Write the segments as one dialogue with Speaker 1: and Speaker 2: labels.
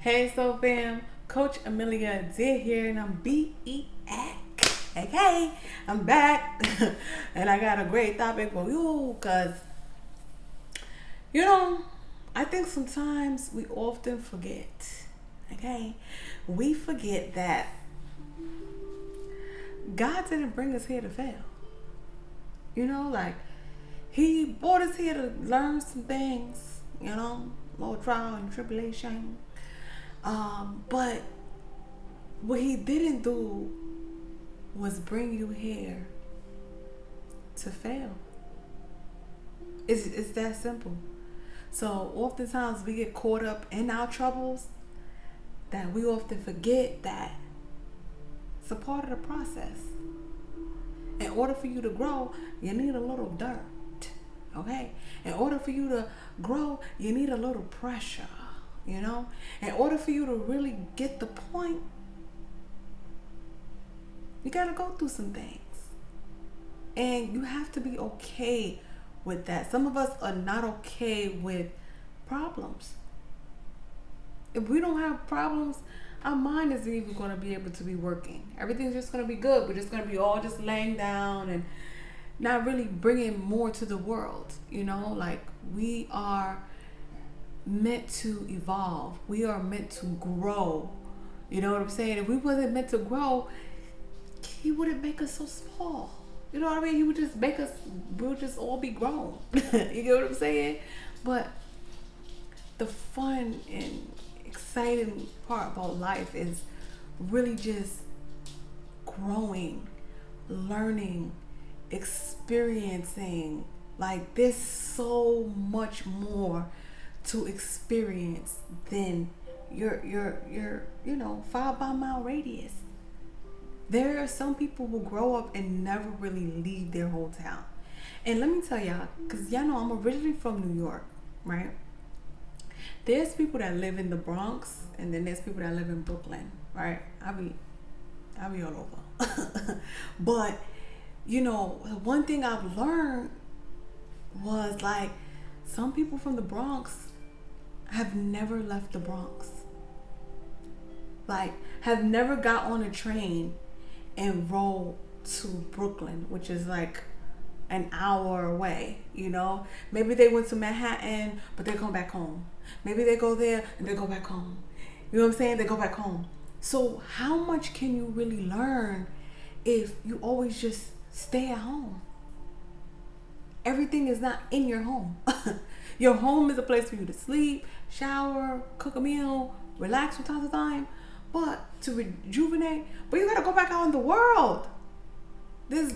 Speaker 1: Hey, so fam, Coach Amelia Adair here, and I'm BEAC. Okay, I'm back, and I got a great topic for you, cause you know, I think sometimes we often forget. Okay, we forget that God didn't bring us here to fail. Like He brought us here to learn some things. More trial and tribulation. But what He didn't do was bring you here to fail. It's that simple. So oftentimes we get caught up in our troubles that we often forget that it's a part of the process. In order for you to grow, you need a little dirt. Okay? In order for you to grow, you need a little pressure. In order for you to really get the point, you gotta go through some things. And you have to be okay with that. Some of us are not okay with problems. If we don't have problems, our mind isn't even going to be able to be working. Everything's just going to be good. We're just going to be all just laying down and not really bringing more to the world. Like we are meant to evolve. We are meant to grow. You know what I'm saying? If we wasn't meant to grow, He wouldn't make us so small. You know what I mean? He would just make us, we'll just all be grown. You get what I'm saying? But the fun and exciting part about life is really just growing, learning, experiencing. Like there's so much more to experience than your 5 mile radius. There are some people who grow up and never really leave their hometown. And let me tell y'all, because y'all know I'm originally from New York, right? There's people that live in the Bronx, and then there's people that live in Brooklyn, right? I'll be all over. But, one thing I've learned was like some people from the Bronx have never left the Bronx. Like, have never got on a train and rode to Brooklyn, which is like an hour away. Maybe they went to Manhattan, but they come back home. Maybe they go there and they go back home. You know what I'm saying? They go back home. So how much can you really learn if you always just stay at home? Everything is not in your home. Your home is a place for you to sleep, shower, cook a meal, relax from time to time. But to rejuvenate, but you gotta go back out in the world. There's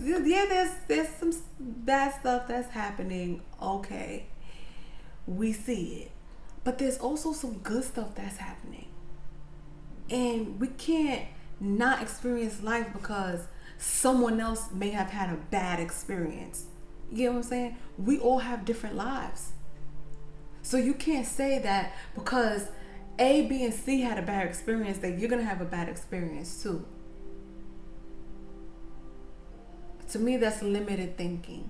Speaker 1: some bad stuff that's happening. Okay, we see it, but there's also some good stuff that's happening, and we can't not experience life because someone else may have had a bad experience. You know what I'm saying? We all have different lives, so you can't say that because A, B, and C had a bad experience that you're going to have a bad experience too. To me, that's limited thinking.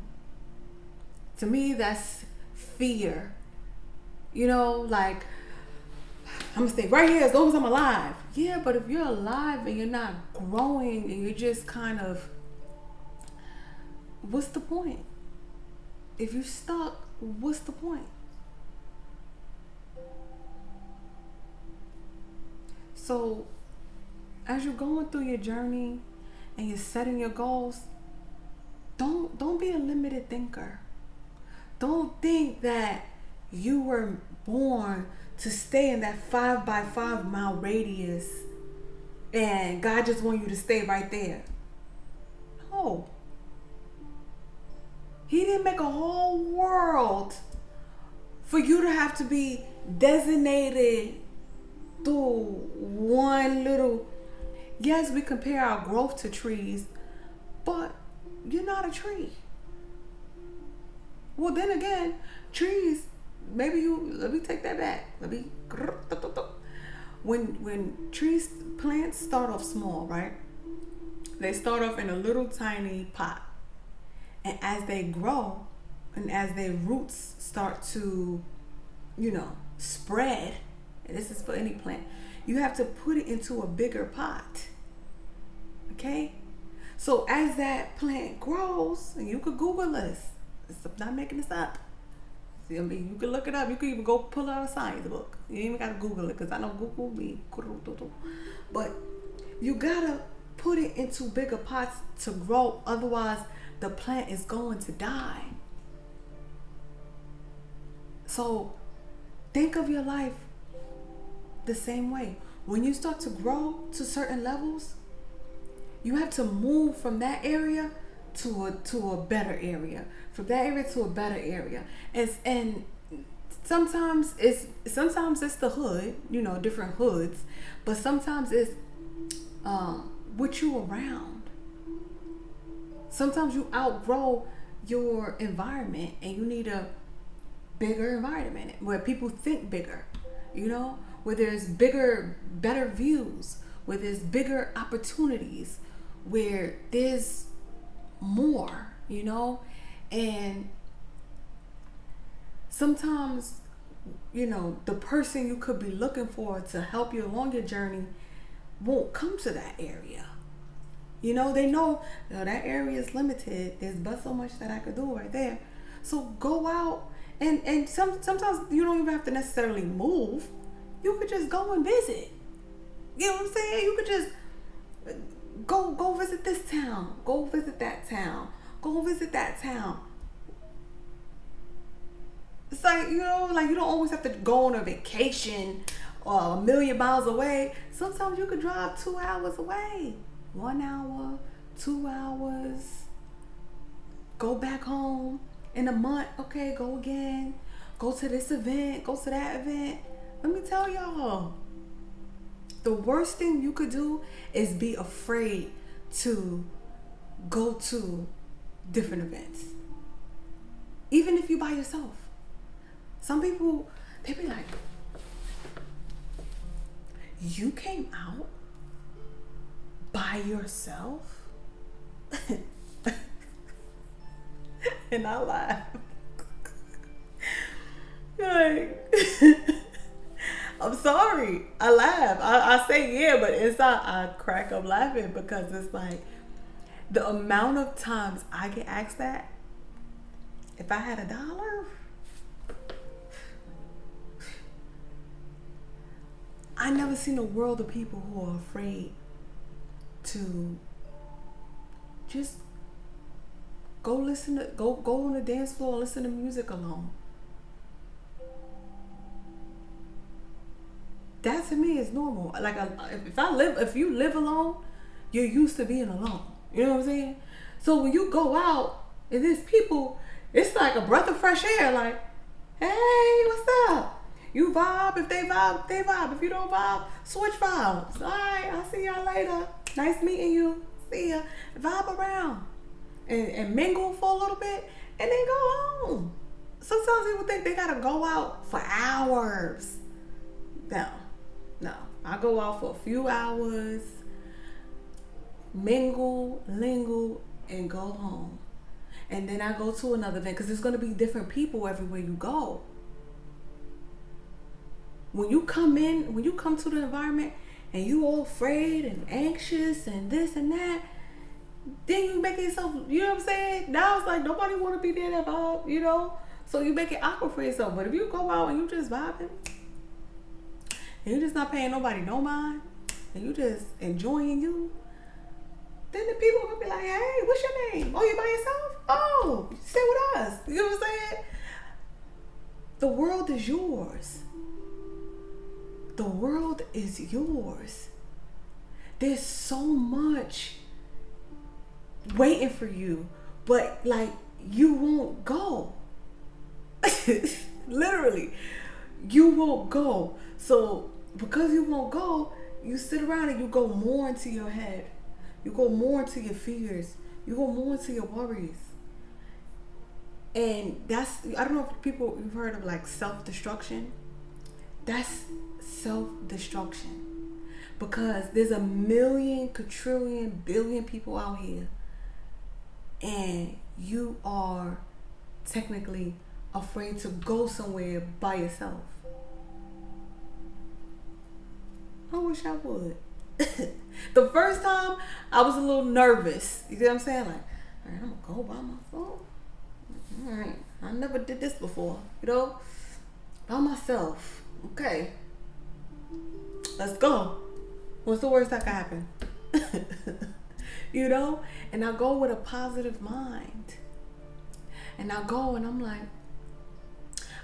Speaker 1: To me, that's fear. Like, I'm going to stay right here as long as I'm alive. Yeah, but if you're alive and you're not growing and you're just kind of, what's the point? If you're stuck, what's the point? So, as you're going through your journey and you're setting your goals, don't be a limited thinker. Don't think that you were born to stay in that 5 by 5 mile radius and God just wants you to stay right there. No. He didn't make a whole world for you to have to be designated through one little. Yes, we compare our growth to trees, but you're not a tree. Well, then again, trees, let me take that back. When plants start off small, right? They start off in a little tiny pot. And as they grow and as their roots start to, spread and this is for any plant, you have to put it into a bigger pot. Okay? So as that plant grows, and you could Google this, I'm not making this up. I mean, you can look it up. You can even go pull out a science book. You ain't even gotta Google it, because I know Google me. But you gotta put it into bigger pots to grow. Otherwise, the plant is going to die. So think of your life the same way. When you start to grow to certain levels, you have to move from that area to a better area, from that area to a better area. And sometimes it's the hood, different hoods, but sometimes it's what you around. Sometimes you outgrow your environment and you need a bigger environment where people think bigger, where there's better views, where there's bigger opportunities, where there's more, and sometimes, the person you could be looking for to help you along your journey won't come to that area. They know that area is limited. There's but so much that I could do right there. So go out and sometimes you don't even have to necessarily move. You could just go and visit. You know what I'm saying? You could just go visit this town. Go visit that town. Go visit that town. It's like, you don't always have to go on a vacation or a million miles away. Sometimes you could drive 2 hours away. 1 hour, 2 hours. Go back home in a month. Okay, go again. Go to this event. Go to that event. Let me tell y'all. The worst thing you could do is be afraid to go to different events. Even if you by yourself. Some people, they be like, you came out by yourself? And I laugh. Like, I'm sorry. I laugh. I say yeah, but inside I crack up laughing because it's like the amount of times I get asked that. If I had $1, I never seen a world of people who are afraid to just go on the dance floor and listen to music alone. That to me is normal. Like if you live alone, you're used to being alone. You know what I'm saying? So when you go out and there's people, it's like a breath of fresh air. Like, hey, what's up? You vibe. If they vibe, they vibe. If you don't vibe, switch vibes. All right, I'll see y'all later. Nice meeting you. See ya. Vibe around and mingle for a little bit and then go home. Sometimes people think they gotta go out for hours. No. I go out for a few hours, mingle, lingle, and go home. And then I go to another event because there's gonna be different people everywhere you go. When you come to the environment and you all afraid and anxious and this and that, then you make yourself, you know what I'm saying? Now it's like nobody want to be there that vibe, So you make it awkward for yourself. But if you go out and you just vibing, and you just not paying nobody no mind, and you just enjoying you, then the people are gonna be like, hey, what's your name? Oh, you by yourself? Oh, stay with us. You know what I'm saying? The world is yours. The world is yours. There's so much waiting for you, but like you won't go. Literally, you won't go. So because you won't go, you sit around and you go more into your head. You go more into your fears. You go more into your worries. And I don't know if you've heard of like self-destruction. That's self-destruction. Because there's a million, quadrillion, billion people out here. And you are technically afraid to go somewhere by yourself. I wish I would. The first time I was a little nervous. You know what I'm saying? Like, all right, I'm gonna go by myself. All right, I never did this before. You know, by myself. Okay, let's go. What's the worst that could happen? You know, and I go with a positive mind, and I go and I'm like,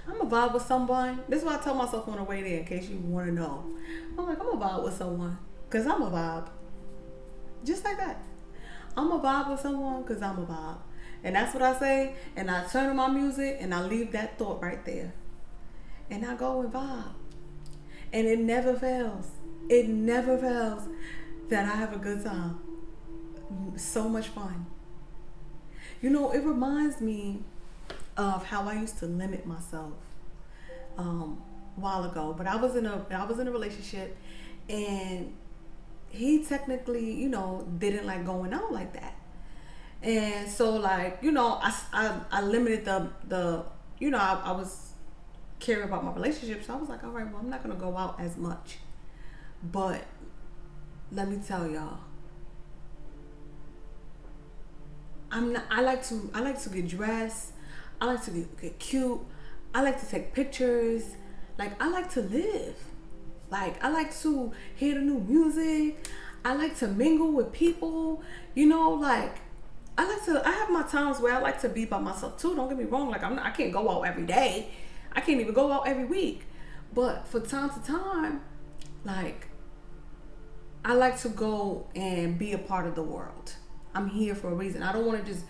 Speaker 1: I'm a vibe with someone. This is what I tell myself on the way there, in case you want to know. I'm like, I'm a vibe with someone because I'm a vibe. Just like that. I'm a vibe with someone because I'm a vibe. And that's what I say. And I turn on my music and I leave that thought right there. And I go and vibe. And it never fails. It never fails that I have a good time. So much fun. You know, it reminds me of how I used to limit myself a while ago. But I was in a relationship, and he technically, you know, didn't like going out like that. And so, like, you know, I limited the you know, I was caring about my relationship, so I was like, all right, well, I'm not gonna go out as much. But let me tell y'all, I like to get dressed. I like to get cute. I like to take pictures. Like, I like to live. Like, I like to hear the new music. I like to mingle with people. You know, like, I have my times where I like to be by myself too. Don't get me wrong. Like, I can't go out every day. I can't even go out every week. But for time to time, like, I like to go and be a part of the world. I'm here for a reason. I don't want to just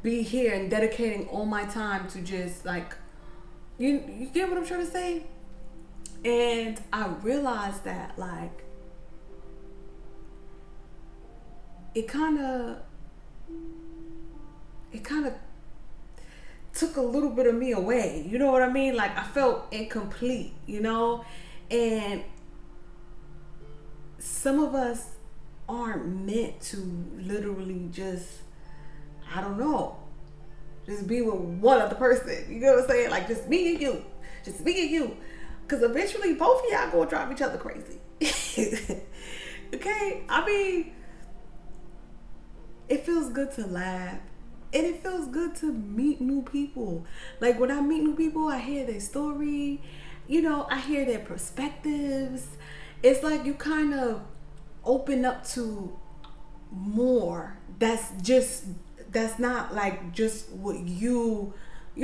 Speaker 1: be here and dedicating all my time to just, like, you get what I'm trying to say? And I realized that, like, it kind of took a little bit of me away. You know what I mean? Like, I felt incomplete, you know? And some of us aren't meant to literally just, I don't know, just be with one other person. You know what I'm saying? Like, just me and you. Just me and you. Because eventually both of y'all gonna drive each other crazy. Okay? I mean, it feels good to laugh. And it feels good to meet new people. Like, when I meet new people, I hear their story. You know, I hear their perspectives. It's like you kind of open up to more. That's not like just what you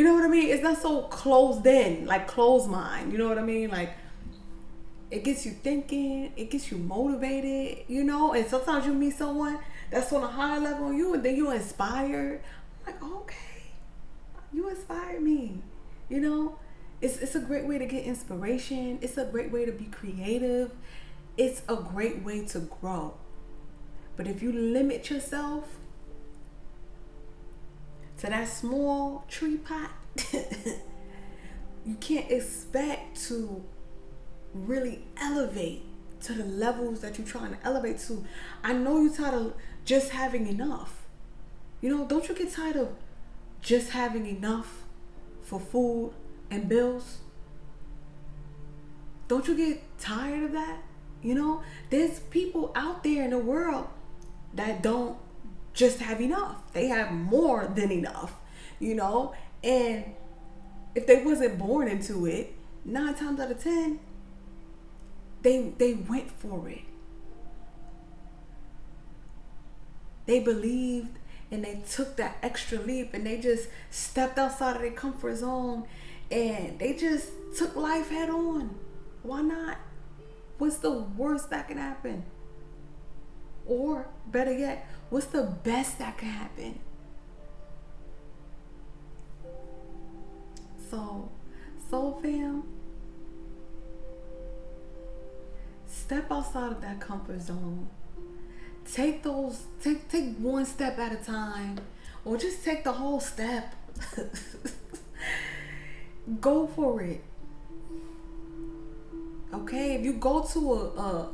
Speaker 1: know what I mean? It's not so closed in, like closed mind. You know what I mean? Like, it gets you thinking, it gets you motivated, you know? And sometimes you meet someone that's on a higher level than you, and then you're inspired. I'm like, okay, you inspired me. You know? It's a great way to get inspiration. It's a great way to be creative. It's a great way to grow. But if you limit yourself to that small tree pot, you can't expect to really elevate to the levels that you're trying to elevate to. I know you're tired of just having enough. You know, don't you get tired of just having enough for food and bills? Don't you get tired of that? You know, there's people out there in the world that don't just have enough. They have more than enough, you know? And if they wasn't born into it, 9 times out of 10, they went for it. They believed and they took that extra leap and they just stepped outside of their comfort zone and they just took life head on. Why not? What's the worst that can happen? Or better yet, what's the best that can happen? So fam, step outside of that comfort zone. Take one step at a time, or just take the whole step. Go for it. Okay, if you go to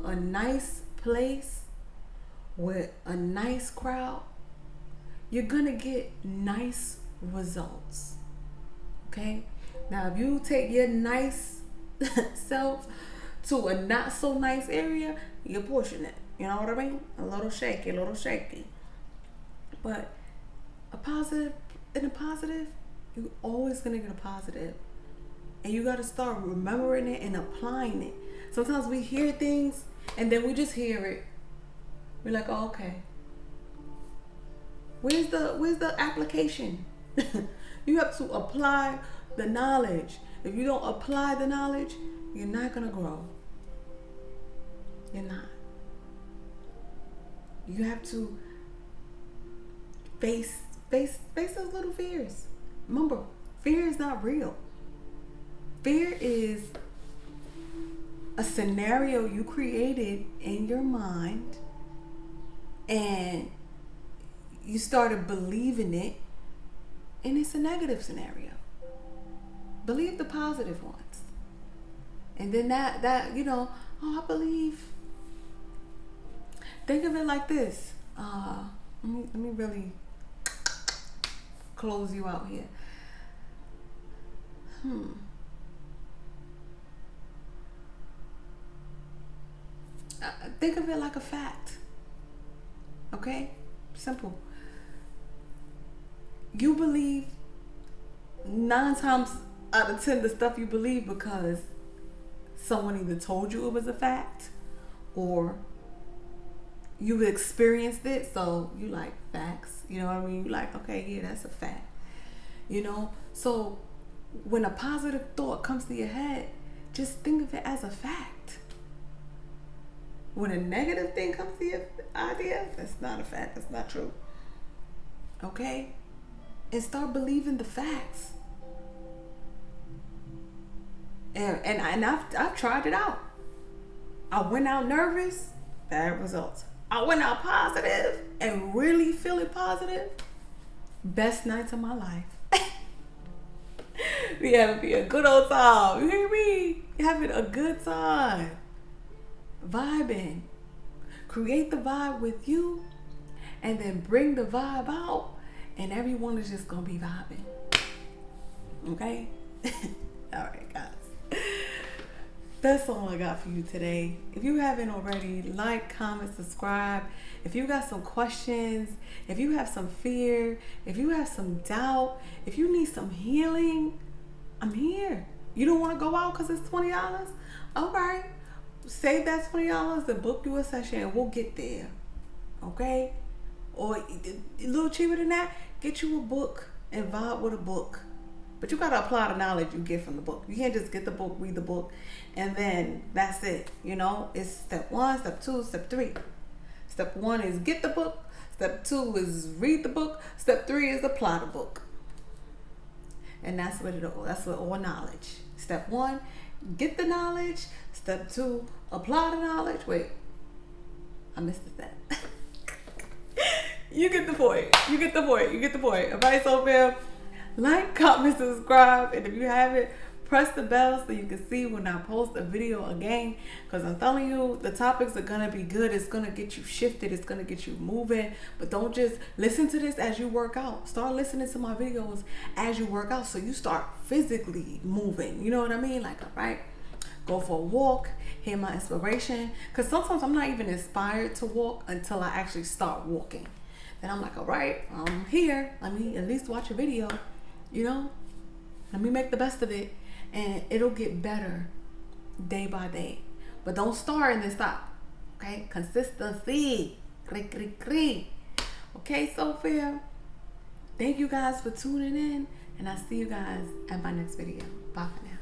Speaker 1: a nice place with a nice crowd, you're gonna get nice results. Okay, now if you take your nice self to a not so nice area, you're pushing it. You know what I mean? A little shaky, But a positive, you're always gonna get a positive. And you gotta start remembering it and applying it. Sometimes we hear things and then we just hear it. We're like, oh, okay. Where's the application? You have to apply the knowledge. If you don't apply the knowledge, you're not gonna grow. You're not. You have to face those little fears. Remember, fear is not real. Fear is a scenario you created in your mind and you started believing it, and it's a negative scenario. Believe the positive ones. And then that oh, I believe. Think of it like this. Let me really close you out here. Think of it like a fact. Okay? Simple. You believe 9 times out of 10 the stuff you believe because someone either told you it was a fact or you experienced it, so you like facts. You know what I mean? You like, okay, yeah, that's a fact. You know? So when a positive thought comes to your head, just think of it as a fact. When a negative thing comes to your idea, that's not a fact. That's not true. Okay? And start believing the facts. And I've tried it out. I went out nervous, bad results. I went out positive and really feeling positive, best nights of my life. We having a good old time. You hear me? Having a good time. Vibing. Create the vibe with you and then bring the vibe out and everyone is just gonna be vibing. Okay? Alright, guys. That's all I got for you today. If you haven't already, like, comment, subscribe. If you got some questions, if you have some fear, if you have some doubt, if you need some healing, I'm here. You don't want to go out because it's $20? All right. Save that $20 and book you a session and we'll get there. Okay? Or a little cheaper than that, get you a book and vibe with a book. But you got to apply the knowledge you get from the book. You can't just get the book, read the book, and then that's it. You know, it's step 1, step 2, step 3. Step 1 is get the book. Step 2 is read the book. Step 3 is apply the book. And that's what that's what all knowledge. Step 1, get the knowledge. Step 2, apply the knowledge. Wait, I missed the step. You get the point. Everybody so fair. Like, comment, subscribe, and if you haven't, press the bell so you can see when I post a video again, because I'm telling you, the topics are going to be good. It's going to get you shifted. It's going to get you moving. But don't just listen to this as you work out. Start listening to my videos as you work out so you start physically moving. You know what I mean? Like, all right, go for a walk, hear my inspiration, because sometimes I'm not even inspired to walk until I actually start walking. Then I'm like, all right, I'm here. Let me at least watch a video. You know, let me make the best of it, and it'll get better day by day. But don't start and then stop. Okay, consistency. Okay, Sophia. Thank you guys for tuning in, and I'll see you guys at my next video. Bye for now.